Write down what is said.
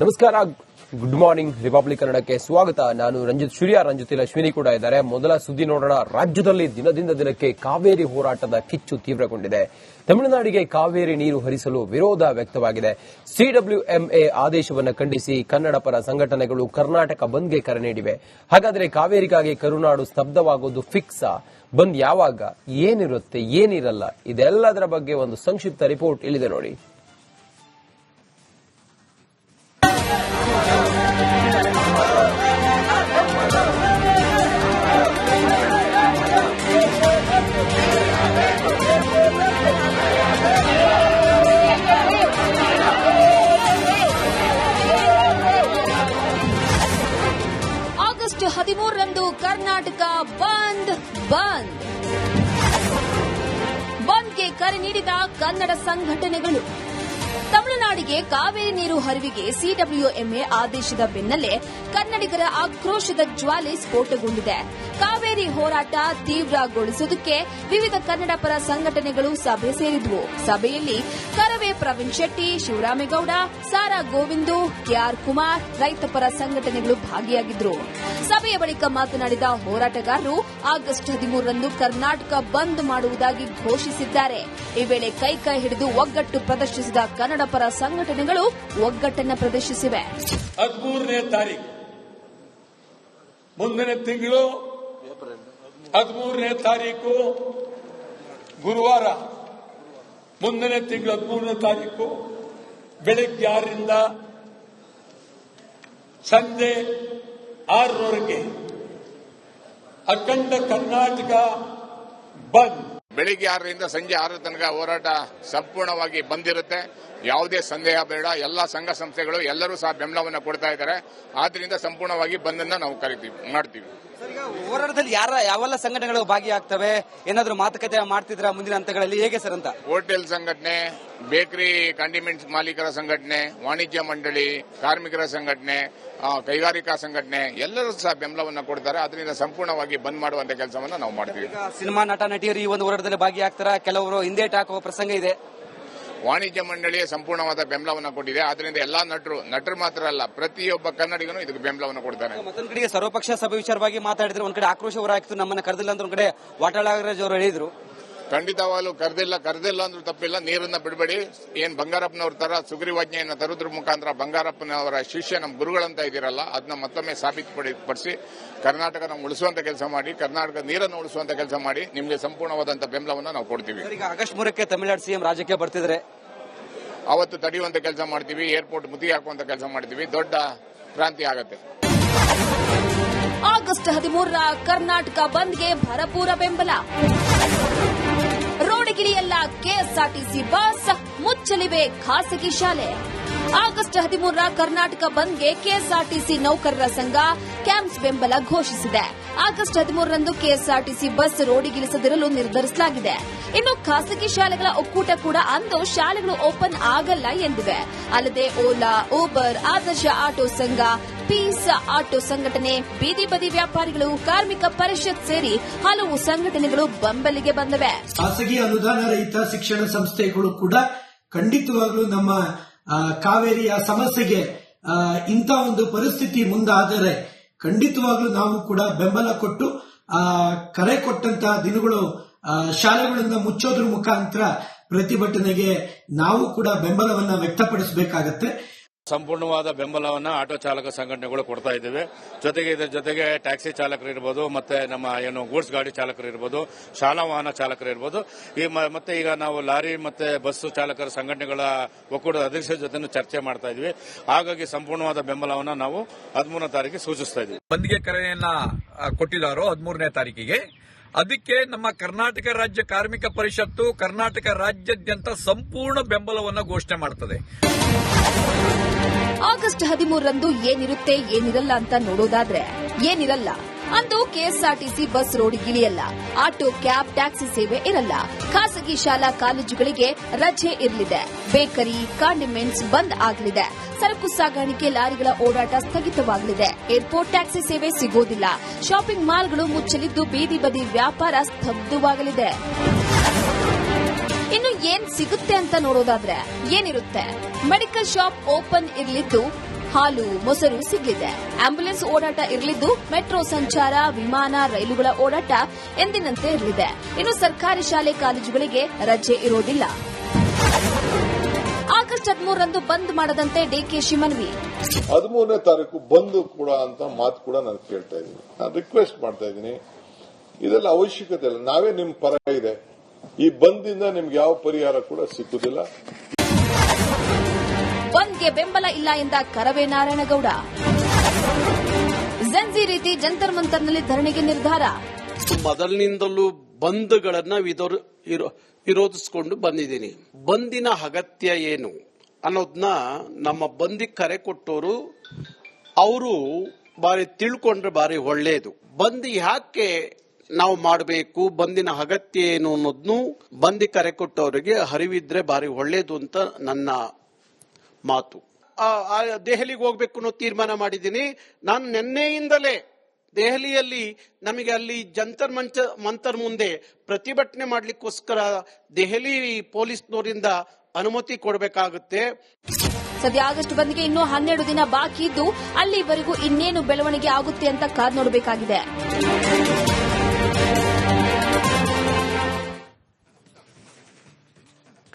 ನಮಸ್ಕಾರ, good morning republic ಕನ್ನಡಕ್ಕೆ ಸ್ವಾಗತ. ನಾನು ರಂಜಿತ್ ಸೂರ್ಯ, ರಂಜಿತ್ ಅಶ್ವಿನಿ ಕೂಡ ಇದ್ದಾರೆ. ಮೊದಲ ಸುದ್ದಿ ನೋಡೋಣ. ರಾಜ್ಯದಲ್ಲಿ ದಿನದಿಂದ ದಿನಕ್ಕೆ ಕಾವೇರಿ ಹೋರಾಟದ ಕಿಚ್ಚು ತೀವ್ರಗೊಂಡಿದೆ. ತಮಿಳುನಾಡಿಗೆ ಕಾವೇರಿ ನೀರು ಹರಿಸಲು ವಿರೋಧ ವ್ಯಕ್ತವಾಗಿದೆ. ಸಿಡಬ್ಲ್ಯೂಎಂಎ ಆದೇಶವನ್ನು ಖಂಡಿಸಿ ಕನ್ನಡ ಪರ ಸಂಘಟನೆಗಳು ಕರ್ನಾಟಕ ಬಂದ್ಗೆ ಕರೆ ನೀಡಿವೆ. ಹಾಗಾದರೆ ಕಾವೇರಿಗಾಗಿ ಕರುನಾಡು ಸ್ತಬ್ಧವಾಗೋದು ಫಿಕ್ಸಾ? ಬಂದ್ ಯಾವಾಗ, ಏನಿರುತ್ತೆ, ಏನಿರಲ್ಲ, ಇದೆಲ್ಲದರ ಬಗ್ಗೆ ಒಂದು ಸಂಕ್ಷಿಪ್ತ ರಿಪೋರ್ಟ್ ಇಲ್ಲಿದೆ ನೋಡಿ. ಆಗಸ್ಟ್ 13ರಂದು ಕರ್ನಾಟಕ ಬಂದ್ಗೆ ಕರೆ ನೀಡಿದ ಕನ್ನಡ ಸಂಘಟನೆಗಳು. ತಮಿಳುನಾಡಿಗೆ ಕಾವೇರಿ ನೀರು ಹರಿವಿಗೆ ಸಿಡಬ್ಲ್ಯೂಎಂಎ ಆದೇಶದ ಬೆನ್ನಲ್ಲೇ ಕನ್ನಡಿಗರ ಆಕ್ರೋಶದ ಜ್ವಾಲೆ ಸ್ಫೋಟಗೊಂಡಿದೆ. ಕಾವೇರಿ ಹೋರಾಟ ತೀವ್ರಗೊಳಿಸುವುದಕ್ಕೆ ವಿವಿಧ ಕನ್ನಡ ಪರ ಸಂಘಟನೆಗಳು ಸಭೆ ಸೇರಿದ್ವು. ಸಭೆಯಲ್ಲಿ ಕರವೇ ಪ್ರವೀಣ್ ಶೆಟ್ಟಿ, ಶಿವರಾಮೇಗೌಡ, ಸಾರಾ ಗೋವಿಂದು, ಕೆಆರ್ ಕುಮಾರ್, ರೈತ ಪರ ಸಂಘಟನೆಗಳು ಭಾಗಿಯಾಗಿದ್ದರು. ಸಭೆಯ ಬಳಿಕ ಮಾತನಾಡಿದ ಹೋರಾಟಗಾರರು ಆಗಸ್ಟ್ 13ರಂದು ಕರ್ನಾಟಕ ಬಂದ್ ಮಾಡುವುದಾಗಿ ಘೋಷಿಸಿದ್ದಾರೆ. ಈ ವೇಳೆ ಕೈ ಹಿಡಿದು ಒಗ್ಗಟ್ಟು ಪ್ರದರ್ಶಿಸಿದ ಕನ್ನಡ ಪರ ಸಂಘಟನೆಗಳು ಒಗ್ಗಟ್ಟನ್ನು ಪ್ರದರ್ಶಿಸಿವೆ. 13ನೇ ತಾರೀಕು ಮುಂದಿನ ತಿಂಗಳು 13ನೇ ತಾರೀಕು ಗುರುವಾರ, ಮುಂದಿನ ತಿಂಗಳು 13ನೇ ತಾರೀಕು ಬೆಳಗ್ಗೆ 6ರಿಂದ ಸಂಜೆ 6ರವರೆಗೆ ಅಖಂಡ ಕರ್ನಾಟಕ ಬಂದ್. ಬೆಳಿಗ್ಗೆ 6ರಿಂದ ಸಂಜೆ 6 ತನಕ ಹೋರಾಟ ಸಂಪೂರ್ಣವಾಗಿ ಬಂದಿರುತ್ತೆ. ಯಾವುದೇ ಸಂದೇಹ ಬೇಡ. ಎಲ್ಲಾ ಸಂಘ ಸಂಸ್ಥೆಗಳು ಎಲ್ಲರೂ ಸಹ ಬೆಂಬಲವನ್ನು ಕೊಡ್ತಾ ಇದ್ದಾರೆ. ಆದ್ರಿಂದ ಸಂಪೂರ್ಣವಾಗಿ ಬಂದನ್ನ ನಾವು ಮಾಡ್ತೀವಿ. ಹೋರಾಟದಲ್ಲಿ ಯಾವೆಲ್ಲ ಸಂಘಟನೆಗಳು ಭಾಗಿಯಾಗ್ತವೆ? ಏನಾದರೂ ಮಾತುಕತೆ ಮಾಡ್ತಿದ್ರ ಮುಂದಿನ ಹಂತಗಳಲ್ಲಿ, ಹೇಗೆ ಸರ್ ಅಂತ? ಹೋಟೆಲ್ ಸಂಘಟನೆ, ಬೇಕರಿ ಕಾಂಡಿಮೆಂಟ್ಸ್ ಮಾಲೀಕರ ಸಂಘಟನೆ, ವಾಣಿಜ್ಯ ಮಂಡಳಿ, ಕಾರ್ಮಿಕರ ಸಂಘಟನೆ, ಕೈಗಾರಿಕಾ ಸಂಘಟನೆ ಎಲ್ಲರೂ ಸಹ ಬೆಂಬಲವನ್ನು ಕೊಡ್ತಾರೆ. ಅದರಿಂದ ಸಂಪೂರ್ಣವಾಗಿ ಬಂದ್ ಮಾಡುವಂತ ಕೆಲಸವನ್ನು ನಾವು ಮಾಡ್ತೀವಿ. ಸಿನಿಮಾ ನಟ ನಟಿಯರು ಈ ಒಂದು ಹೋರಾಟದಲ್ಲಿ ಭಾಗಿಯಾಗ್ತಾರ, ಕೆಲವರು ಹಿಂದೇಟು ಹಾಕುವ ಪ್ರಸಂಗ ಇದೆ. ವಾಣಿಜ್ಯ ಮಂಡಳಿ ಸಂಪೂರ್ಣವಾದ ಬೆಂಬಲವನ್ನು ಕೊಟ್ಟಿದೆ. ಅದರಿಂದ ಎಲ್ಲಾ ನಟರು ಮಾತ್ರ ಅಲ್ಲ, ಪ್ರತಿಯೊಬ್ಬ ಕನ್ನಡಿಗನು ಇದಕ್ಕೆ ಬೆಂಬಲವನ್ನು ಕೊಡ್ತಾರೆ. ಮತ್ತೊಂದು ಕಡೆಗೆ ಸರ್ವಪಕ್ಷ ಸಭೆ ವಿಚಾರವಾಗಿ ಮಾತಾಡಿದ್ರೆ ಒಂದ್ ಕಡೆ ಆಕ್ರೋಶ ಹೊರಹಾಕಿತ್ತು, ನಮ್ಮನ್ನ ಕರೆದಿಲ್ಲ ಅಂತ ಒಂದ್ ಕಡೆ ವಾಟಾಳರಾಜ್ ಅವರು ಹೇಳಿದ್ರು. ಖಂಡಿತವಾಗ್ಲೂ ಕರೆದಿಲ್ಲ ಅಂದ್ರೂ ತಪ್ಪಿಲ್ಲ. ನೀರನ್ನ ಬಿಡಬೇಡಿ. ಏನ್ ಬಂಗಾರಪ್ಪನವ್ರ ತರ ಸುಗ್ರೀವಾಜ್ಞೆಯನ್ನು ತರುದ್ರ ಮುಖಾಂತರ ಬಂಗಾರಪ್ಪನವರ ಶಿಷ್ಯ ನಮ್ಮ ಗುರುಗಳಂತ ಇದ್ದೀರಲ್ಲ, ಅದನ್ನ ಮತ್ತೊಮ್ಮೆ ಸಾಬೀತುಪಡಿಸಿ ಕರ್ನಾಟಕನ ಉಳಿಸುವಂತ ಕೆಲಸ ಮಾಡಿ, ಕರ್ನಾಟಕ ನೀರನ್ನು ಉಳಿಸುವಂತ ಕೆಲಸ ಮಾಡಿ, ನಿಮಗೆ ಸಂಪೂರ್ಣವಾದಂತಹ ಬೆಂಬಲವನ್ನು ನಾವು ಕೊಡ್ತೀವಿ. ಈಗ ಆಗಸ್ಟ್ 3ಕ್ಕೆ ತಮಿಳುನಾಡು ಸಿಎಂ ರಾಜ್ಯಕ್ಕೆ ಬರ್ತಿದ್ರೆ ಅವತ್ತು ತಡೆಯುವಂತ ಕೆಲಸ ಮಾಡ್ತೀವಿ. ಏರ್ಪೋರ್ಟ್ ಮುತ್ತಿಗೆ ಹಾಕುವಂತ ಕೆಲಸ ಮಾಡ್ತೀವಿ. ದೊಡ್ಡ ಕ್ರಾಂತಿ ಆಗತ್ತೆ. ಆಗಸ್ಟ್ 13ರ ಕರ್ನಾಟಕ ಬಂದ್ಗೆ ಭರಪೂರ ಬೆಂಬಲ. ರೋಡಿಗಿಳಿಯಲ್ಲ ಕೆಎಸ್ಆರ್ಟಿಸಿ ಬಸ್, ಮುಚ್ಚಲಿವೆ ಖಾಸಗಿ ಶಾಲೆ. ಆಗಸ್ಟ್ 13ರ ಕರ್ನಾಟಕ ಬಂದ್ಗೆ ಕೆಎಸ್ಆರ್ಟಿಸಿ ನೌಕರರ ಸಂಘ ಕ್ಯಾಂಪ್ಸ್ ಬೆಂಬಲ ಘೋಷಿಸಿದೆ. ಆಗಸ್ಟ್ 13ರಂದು ಕೆಎಸ್ಆರ್ಟಿಸಿ ಬಸ್ ರೋಡಿಗಿಳಿಸದಿರಲು ನಿರ್ಧರಿಸಲಾಗಿದೆ. ಇನ್ನು ಖಾಸಗಿ ಶಾಲೆಗಳ ಒಕ್ಕೂಟ ಕೂಡ ಅಂದು ಶಾಲೆಗಳು ಓಪನ್ ಆಗಲ್ಲ ಎಂದಿವೆ. ಅಲ್ಲದೆ ಓಲಾ, ಊಬರ್, ಆದರ್ಶ ಆಟೋ ಸಂಘ, ಪೀಸ್ ಆಟೋ ಸಂಘಟನೆ, ಬೀದಿ ಬದಿ ವ್ಯಾಪಾರಿಗಳು, ಕಾರ್ಮಿಕ ಪರಿಷತ್ ಸೇರಿ ಹಲವು ಸಂಘಟನೆಗಳು ಬೆಂಬಲಿಗೆ ಬಂದಿವೆ. ಖಾಸಗಿ ಅನುದಾನ ರಹಿತ ಶಿಕ್ಷಣ ಸಂಸ್ಥೆಗಳು ಕೂಡ ಖಂಡಿತವಾಗ್ಲೂ ನಮ್ಮ ಕಾವೇರಿಯ ಸಮಸ್ಯೆಗೆ ಇಂಥ ಒಂದು ಪರಿಸ್ಥಿತಿ ಮುಂದಾದರೆ ಖಂಡಿತವಾಗ್ಲೂ ನಾವು ಕೂಡ ಬೆಂಬಲ ಕೊಟ್ಟು ಕರೆ ಕೊಟ್ಟಂತಹ ದಿನಗಳು ಶಾಲೆಗಳನ್ನು ಮುಚ್ಚೋದ್ರ ಮುಖಾಂತರ ಪ್ರತಿಭಟನೆಗೆ ನಾವು ಕೂಡ ಬೆಂಬಲವನ್ನ ವ್ಯಕ್ತಪಡಿಸಬೇಕಾಗತ್ತೆ. ಸಂಪೂರ್ಣವಾದ ಬೆಂಬಲವನ್ನ ಆಟೋ ಚಾಲಕ ಸಂಘಟನೆಗಳು ಕೊಡ್ತಾ ಇದ್ದೇವೆ. ಜೊತೆಗೆ ಇದರ ಜೊತೆಗೆ ಟ್ಯಾಕ್ಸಿ ಚಾಲಕರು ಇರ್ಬೋದು, ಮತ್ತೆ ನಮ್ಮ ಗೂಡ್ಸ್ ಗಾಡಿ ಚಾಲಕರು ಇರ್ಬೋದು, ಶಾಲಾ ವಾಹನ ಚಾಲಕರು ಇರ್ಬೋದು, ಮತ್ತೆ ಈಗ ನಾವು ಲಾರಿ ಮತ್ತೆ ಬಸ್ ಚಾಲಕರ ಸಂಘಟನೆಗಳ ಒಕ್ಕೂಟದ ಅಧ್ಯಕ್ಷರ ಜೊತೆ ಚರ್ಚೆ ಮಾಡ್ತಾ ಇದ್ವಿ. ಹಾಗಾಗಿ ಸಂಪೂರ್ಣವಾದ ಬೆಂಬಲವನ್ನ ನಾವು 13ನೇ ತಾರೀಕಿಗೆ ಸೂಚಿಸ್ತಾ ಇದ್ವಿ. ಬಂದ್ಗೆ ಕರೆಯನ್ನ ಕೊಟ್ಟಿದ್ದಾರೋ 13ನೇ ತಾರೀಕಿಗೆ. ಅದಕ್ಕೆ ನಮ್ಮ ಕರ್ನಾಟಕ ರಾಜ್ಯ ಕಾರ್ಮಿಕ ಪರಿಷತ್ತು ಕರ್ನಾಟಕ ರಾಜ್ಯಾದ್ಯಂತ ಸಂಪೂರ್ಣ ಬೆಂಬಲವನ್ನು ಘೋಷಣೆ ಮಾಡುತ್ತದೆ. ಆಗಸ್ಟ್ 13ರಂದು ಏನಿರುತ್ತೆ ಏನಿರಲ್ಲ ಅಂತ ನೋಡೋದಾದ್ರೆ ಏನಿರಲ್ಲ. ಅಂದು ಕೆಎಸ್ಆರ್ಟಿಸಿ ಬಸ್ ರೋಡಿಗಿಳಿಯಲ್ಲ, ಆಟೋ, ಕ್ಯಾಬ್, ಟ್ಯಾಕ್ಸಿ ಸೇವೆ ಇರಲ್ಲ. ಖಾಸಗಿ ಶಾಲಾ ಕಾಲೇಜುಗಳಿಗೆ ರಜೆ ಇರಲಿದೆ. ಬೇಕರಿ, ಕಾಂಡಿಮೆಂಟ್ಸ್ ಬಂದ್ ಆಗಲಿದೆ. ಸರಕು ಸಾಗಾಣಿಕೆ ಲಾರಿಗಳ ಓಡಾಟ ಸ್ಥಗಿತವಾಗಲಿದೆ. ಏರ್ಪೋರ್ಟ್ ಟ್ಯಾಕ್ಸಿ ಸೇವೆ ಸಿಗೋದಿಲ್ಲ. ಶಾಪಿಂಗ್ ಮಾಲ್ಗಳು ಮುಚ್ಚಲಿದ್ದು ಬೀದಿ ಬದಿ ವ್ಯಾಪಾರ ಸ್ತಬ್ಧವಾಗಲಿದೆ. ಇನ್ನು ಏನ್ ಸಿಗುತ್ತೆ ಅಂತ ನೋಡೋದಾದ್ರೆ ಏನಿರುತ್ತೆ? ಮೆಡಿಕಲ್ ಶಾಪ್ ಓಪನ್ ಇರಲಿದ್ದು ಹಾಲು ಮೊಸರು ಸಿಗಲಿದೆ. ಆಂಬ್ಯುಲೆನ್ಸ್ ಓಡಾಟ ಇರಲಿದ್ದು ಮೆಟ್ರೋ ಸಂಚಾರ, ವಿಮಾನ, ರೈಲುಗಳ ಓಡಾಟ ಎಂದಿನಂತೆ ಇರಲಿದೆ. ಇನ್ನು ಸರ್ಕಾರಿ ಶಾಲೆ ಕಾಲೇಜುಗಳಿಗೆ ರಜೆ ಇರೋದಿಲ್ಲ. ಆಗಸ್ಟ್ 13ರಂದು ಬಂದ್ ಮಾಡದಂತೆ ಡಿಕೆಶಿ ಮನವಿ. 13ನೇ ತಾರೀಕು ಬಂದ್ ಕೂಡ ಅಂತ ಮಾತು ಕೂಡ ನಾನು ಕೇಳ್ತಾ ಇದ್ದೀನಿ. ನಾನು ರಿಕ್ವೆಸ್ಟ್ ಮಾಡ್ತಾ ಇದ್ದೀನಿ, ಇದೆಲ್ಲ ಅವಶ್ಯಕತೆ ಇಲ್ಲ. ನಾವೇ ನಿಮ್ ಪರ ಇದೆ. ಈ ಬಂದಿಂದ ನಿಮ್ಗೆ ಯಾವ ಪರಿಹಾರ ಕೂಡ ಸಿಕ್ಕುದಿಲ್ಲ. ಬಂದ್ಗೆ ಬೆಂಬಲ ಇಲ್ಲ ಎಂದ ಕರವೇ ನಾರಾಯಣಗೌಡ. ಜೆನ್ಜಿ ರೀತಿ ಜಂತರ್ ಮಂತರ್ನಲ್ಲಿ ಧರಣಿಗೆ ನಿರ್ಧಾರ. ಮೊದಲಿನಿಂದಲೂ ಬಂದ್ಗಳನ್ನ ವಿರೋಧಿಸಿಕೊಂಡು ಬಂದಿದ್ದೀನಿ. ಬಂದಿನ ಅಗತ್ಯ ಏನು ಅನ್ನೋದನ್ನ ನಮ್ಮ ಬಂದಿಗೆ ಕರೆ ಕೊಟ್ಟವರು ಅವರು ಬಾರಿ ತಿಳ್ಕೊಂಡ್ರೆ ಬಾರಿ ಒಳ್ಳೇದು. ಬಂದ್ ಯಾಕೆ ನಾವು ಮಾಡಬೇಕು, ಬಂದಿನ ಅಗತ್ಯ ಏನು ಅನ್ನೋದನ್ನು ಬಂದಿ ಕರೆ ಕೊಟ್ಟವರಿಗೆ ಅರಿವಿದ್ರೆ ಬಾರಿ ಒಳ್ಳೇದು ಅಂತ ನನ್ನ ಮಾತು. ದೆಹಲಿಗೆ ಹೋಗ್ಬೇಕು ಅನ್ನೋ ತೀರ್ಮಾನ ಮಾಡಿದ್ದೀನಿ. ನಾನು ನಿನ್ನೆಯಿಂದಲೇ ದೆಹಲಿಯಲ್ಲಿ ನಮಗೆ ಅಲ್ಲಿ ಜಂತರ್ ಮಂತರ್ ಮುಂದೆ ಪ್ರತಿಭಟನೆ ಮಾಡಲಿಕ್ಕೋಸ್ಕರ ದೆಹಲಿ ಪೊಲೀಸ್ನವರಿಂದ ಅನುಮತಿ ಕೊಡಬೇಕಾಗುತ್ತೆ. ಸದ್ಯ ಆಗಸ್ಟ್ ಬಂದ್ಗೆ ಇನ್ನೂ 12 ದಿನ ಬಾಕಿ ಇದ್ದು ಅಲ್ಲಿವರೆಗೂ ಇನ್ನೇನು ಬೆಳವಣಿಗೆ ಆಗುತ್ತೆ ಅಂತ ಕಾದ್ ನೋಡಬೇಕಾಗಿದೆ.